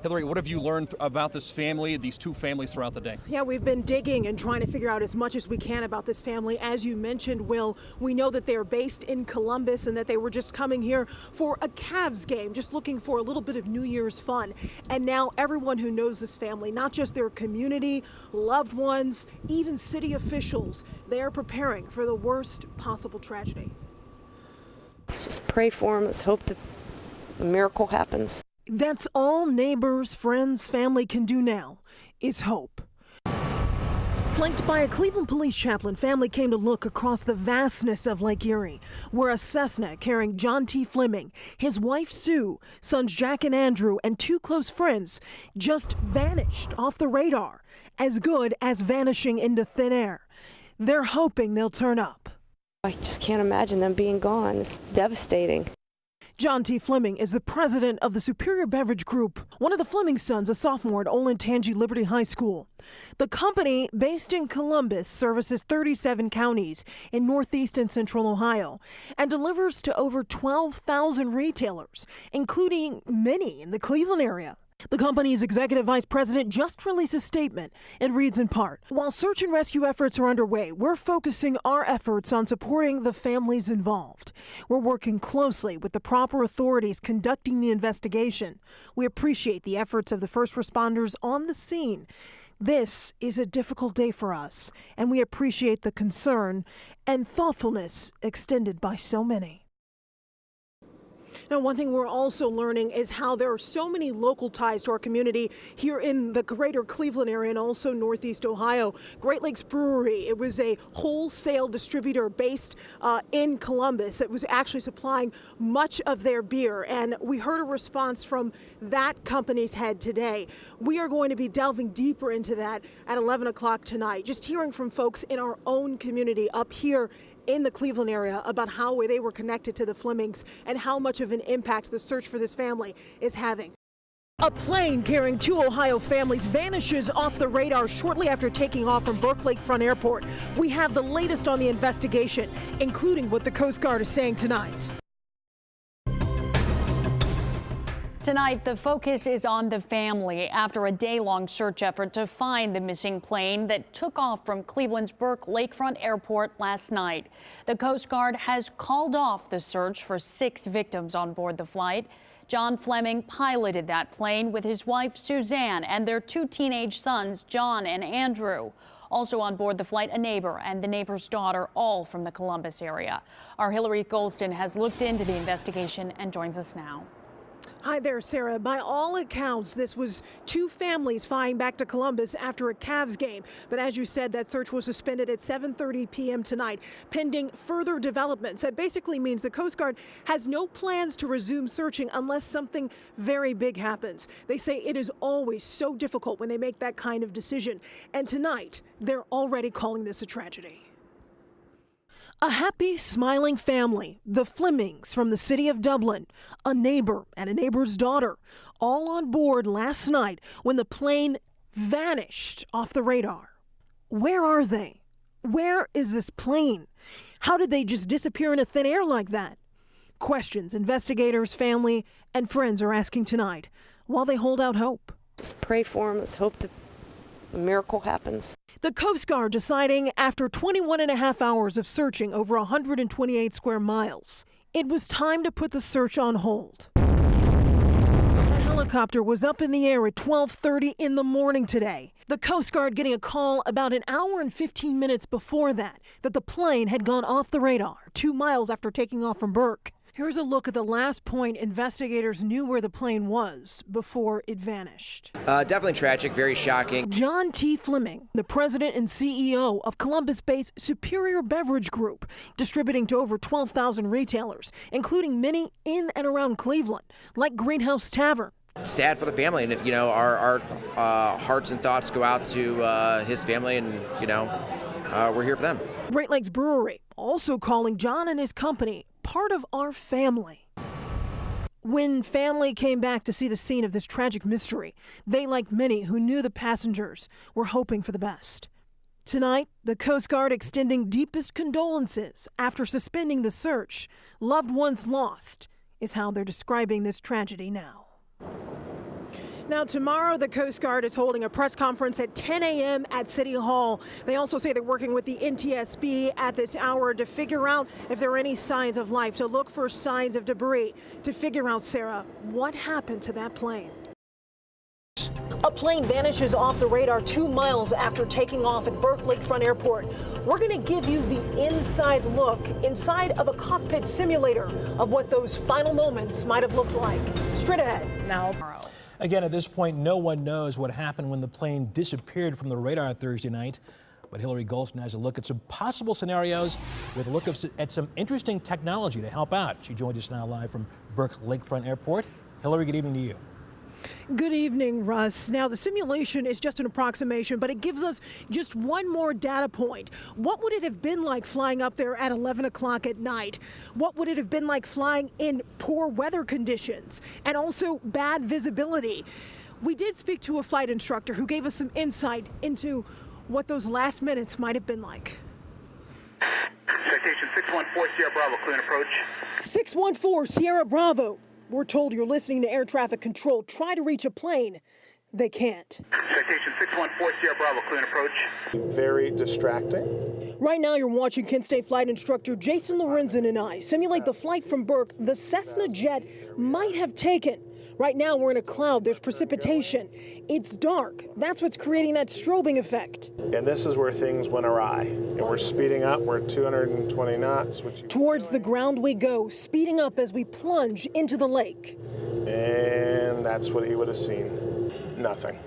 Hillary, what have you learned about this family, these two families throughout the day? Yeah, we've been digging and trying to figure out as much as we can about this family. As you mentioned, Will, we know that they are based in Columbus and that they were just coming here for a Cavs game, just looking for a little bit of New Year's fun. And now everyone who knows this family, not just their community, loved ones, even city officials, they are preparing for the worst possible tragedy. Let's just pray for them. Let's hope that a miracle happens. That's all neighbors, friends, family can do now, is hope. Flanked by a Cleveland police chaplain, family came to look across the vastness of Lake Erie, where a Cessna carrying John T. Fleming, his wife Sue, sons Jack and Andrew, and two close friends just vanished off the radar, as good as vanishing into thin air. They're hoping they'll turn up. I just can't imagine them being gone. It's devastating. John T. Fleming is the president of the Superior Beverage Group, one of the Fleming sons, a sophomore at Olentangy Liberty High School. The company, based in Columbus, services 37 counties in northeast and central Ohio and delivers to over 12,000 retailers, including many in the Cleveland area. The company's executive vice president just released a statement. It reads in part, "While search and rescue efforts are underway, we're focusing our efforts on supporting the families involved. We're working closely with the proper authorities conducting the investigation. We appreciate the efforts of the first responders on the scene. This is a difficult day for us, and we appreciate the concern and thoughtfulness extended by so many." Now, one thing we're also learning is how there are so many local ties to our community here in the greater Cleveland area and also northeast Ohio. Great Lakes Brewery, it was a wholesale distributor based in Columbus. It was actually supplying much of their beer, and we heard a response from that company's head today. We are going to be delving deeper into that at 11 o'clock tonight, just hearing from folks in our own community up here in the Cleveland area about how they were connected to the Flemings and how much of an impact the search for this family is having. A plane carrying two Ohio families vanishes off the radar shortly after taking off from Burke Lakefront Airport. We have the latest on the investigation, including what the Coast Guard is saying tonight. Tonight, the focus is on the family after a day-long search effort to find the missing plane that took off from Cleveland's Burke Lakefront Airport last night. The Coast Guard has called off the search for 6 victims on board the flight. John Fleming piloted that plane with his wife Suzanne and their 2 teenage sons, John and Andrew. Also on board the flight, a neighbor and the neighbor's daughter, all from the Columbus area. Our Hillary Golston has looked into the investigation and joins us now. Hi there, Sarah. By all accounts, this was 2 families flying back to Columbus after a Cavs game. But as you said, that search was suspended at 7:30 p.m. tonight, pending further developments. That basically means the Coast Guard has no plans to resume searching unless something very big happens. They say it is always so difficult when they make that kind of decision. And tonight, they're already calling this a tragedy. A happy, smiling family, the Flemings from the city of Dublin, a neighbor and a neighbor's daughter, all on board last night when the plane vanished off the radar. Where are they? Where is this plane? How did they just disappear into thin air like that? Questions investigators, family, and friends are asking tonight while they hold out hope. Just pray for them. Let's hope that a miracle happens. The Coast Guard deciding after 21 and a half hours of searching over 128 square miles, it was time to put the search on hold. A helicopter was up in the air at 12:30 in the morning today. The Coast Guard getting a call about an hour and 15 minutes before that the plane had gone off the radar 2 miles after taking off from Burke. Here's a look at the last point investigators knew where the plane was before it vanished. Definitely tragic, very shocking. John T. Fleming, the president and CEO of Columbus-based Superior Beverage Group, distributing to over 12,000 retailers, including many in and around Cleveland, like Greenhouse Tavern. Sad for the family, and if our hearts and thoughts go out to his family, and we're here for them. Great Lakes Brewery also calling John and his company part of our family. When family came back to see the scene of this tragic mystery, they, like many who knew the passengers, were hoping for the best. Tonight, the Coast Guard extending deepest condolences after suspending the search. Loved ones lost is how they're describing this tragedy now. Now, tomorrow, the Coast Guard is holding a press conference at 10 a.m. at City Hall. They also say they're working with the NTSB at this hour to figure out if there are any signs of life, to look for signs of debris, to figure out, Sarah, what happened to that plane. A plane vanishes off the radar 2 miles after taking off at Burke Lakefront Airport. We're going to give you the inside look inside of a cockpit simulator of what those final moments might have looked like. Straight ahead now. Again, at this point, no one knows what happened when the plane disappeared from the radar Thursday night. But Hillary Golston has a look at some possible scenarios with a look at some interesting technology to help out. She joined us now live from Burke Lakefront Airport. Hillary, good evening to you. Good evening, Russ. Now, the simulation is just an approximation, but it gives us just one more data point. What would it have been like flying up there at 11 o'clock at night? What would it have been like flying in poor weather conditions and also bad visibility? We did speak to a flight instructor who gave us some insight into what those last minutes might have been like. Citation 614 Sierra Bravo, clear and approach. 614 Sierra Bravo. We're told you're listening to air traffic control. Try to reach a plane. They can't. Citation 614 Sierra Bravo, clear and approach. Very distracting. Right now, you're watching Kent State flight instructor Jason Lorenzen and I simulate the flight from Burke the Cessna jet might have taken. Right now, we're in a cloud. There's precipitation. It's dark. That's what's creating that strobing effect. And this is where things went awry. And we're speeding up. We're 220 knots. Towards the ground we go, speeding up as we plunge into the lake. And that's what he would have seen. Nothing.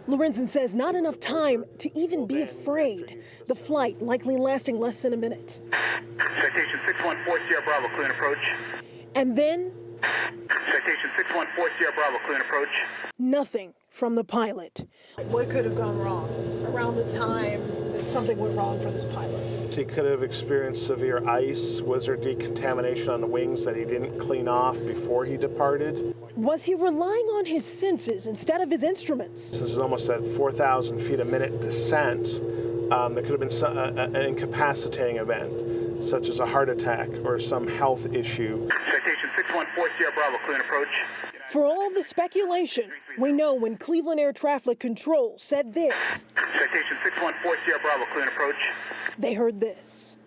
Lorenzen says not enough time to even be afraid. The flight likely lasting less than a minute. Citation 614 Sierra Bravo, clear and approach. And then Citation 614 Sierra Bravo, clear and approach. nothing from the pilot. What could have gone wrong around the time that something went wrong for this pilot? He could have experienced severe ice. Was there decontamination on the wings that he didn't clean off before he departed? Was he relying on his senses instead of his instruments? This is almost at 4,000 feet a minute descent. There could have been an incapacitating event, such as a heart attack or some health issue. Citation 614 Sierra Bravo, clear and approach. For all the speculation, we know when Cleveland Air Traffic Control said this, Citation 614 Sierra Bravo, clear and approach. they heard this.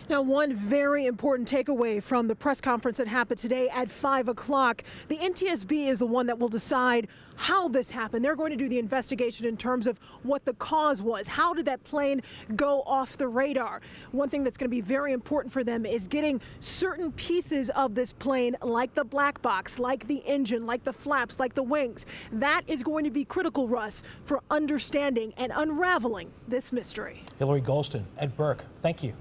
Now, one very important takeaway from the press conference that happened today at 5 o'clock, the NTSB is the one that will decide how this happened. They're going to do the investigation in terms of what the cause was. How did that plane go off the radar? One thing that's going to be very important for them is getting certain pieces of this plane, like the black box, like the engine, like the flaps, like the wings. That is going to be critical, Russ, for understanding and unraveling this mystery. Hillary Golston at Burke, thank you.